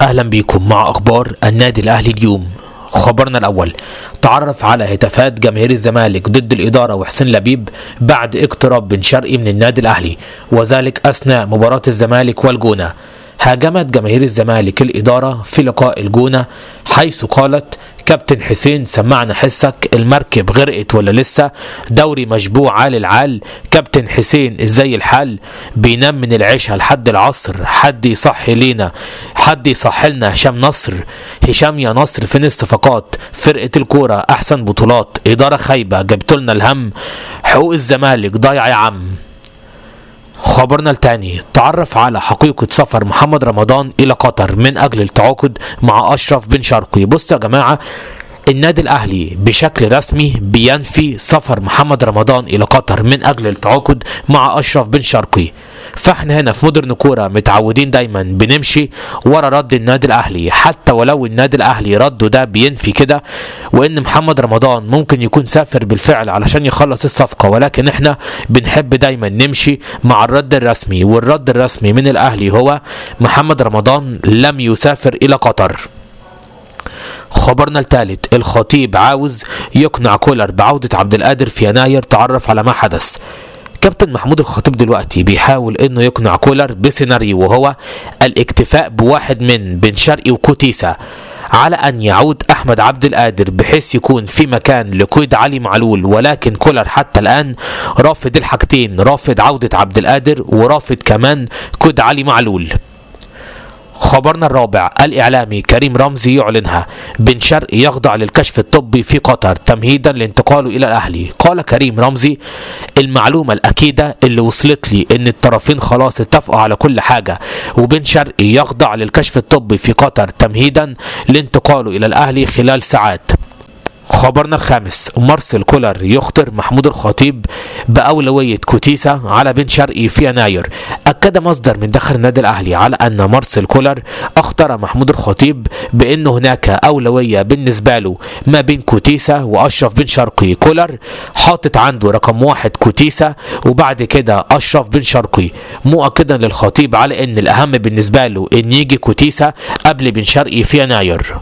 أهلا بكم مع أخبار النادي الأهلي اليوم. خبرنا الأول: تعرف على هتافات جماهير الزمالك ضد الإدارة وحسين لبيب بعد اقتراب بن شرقي من النادي الأهلي، وذلك أثناء مباراة الزمالك والجونة. هاجمت جماهير الزمالك الإدارة في لقاء الجونة، حيث قالت: كابتن حسين سمعنا حسك، المركب غرقت ولا لسه؟ دوري مشبوع عال العال، كابتن حسين ازاي الحال؟ بينام من العشاء لحد العصر، حد يصحي لينا، حد يصحي لنا هشام نصر. هشام يا نصر فين الصفقات؟ فرقة الكورة أحسن بطولات، إدارة خايبة جبتولنا الهم، حقوق الزمالك ضايعة يا عم. خبرنا الثاني: تعرف على حقيقة سفر محمد رمضان إلى قطر من أجل التعاقد مع أشرف بن شرقي. بصوا يا جماعة، النادي الأهلي بشكل رسمي بينفي سفر محمد رمضان إلى قطر من أجل التعاقد مع أشرف بن شرقي. فاحنا هنا في مودرن كورة متعودين دايما بنمشي ورا رد النادي الأهلي، حتى ولو النادي الأهلي رده ده بينفي كده وإن محمد رمضان ممكن يكون سافر بالفعل علشان يخلص الصفقة، ولكن احنا بنحب دايما نمشي مع الرد الرسمي، والرد الرسمي من الأهلي هو محمد رمضان لم يسافر إلى قطر. خبرنا الثالث: الخطيب عاوز يقنع كولر بعودة عبد القادر في يناير. تعرف على ما حدث. كابتن محمود الخطيب دلوقتي بيحاول انه يقنع كولر بسيناريو، وهو الاكتفاء بواحد من بن شرقي وكوتيسا على ان يعود احمد عبد القادر، بحيث يكون في مكان لقيد علي معلول. ولكن كولر حتى الان رافض الحاجتين، رافض عودة عبد القادر ورافض كمان قيد علي معلول. خبرنا الرابع: الإعلامي كريم رمزي يعلنها، بن شرقي يخضع للكشف الطبي في قطر تمهيدا لانتقاله إلى الأهلي. قال كريم رمزي: المعلومة الأكيدة اللي وصلت لي إن الطرفين خلاص اتفقوا على كل حاجة، وبن شرقي يخضع للكشف الطبي في قطر تمهيدا لانتقاله إلى الأهلي خلال ساعات. خبرنا الخامس: مارسيل كولر يخطر محمود الخطيب بأولوية كوتيسا على بن شرقي في يناير. أكد مصدر من داخل النادي الأهلي على أن مارسيل كولر اختار محمود الخطيب بأن هناك أولوية بالنسبة له ما بين كوتيسا وأشرف بن شرقي. كولر حاطط عنده رقم 1 كوتيسا وبعد كده أشرف بن شرقي، مؤكدا للخطيب على أن الأهم بالنسبة له أن يجي كوتيسا قبل بن شرقي في يناير.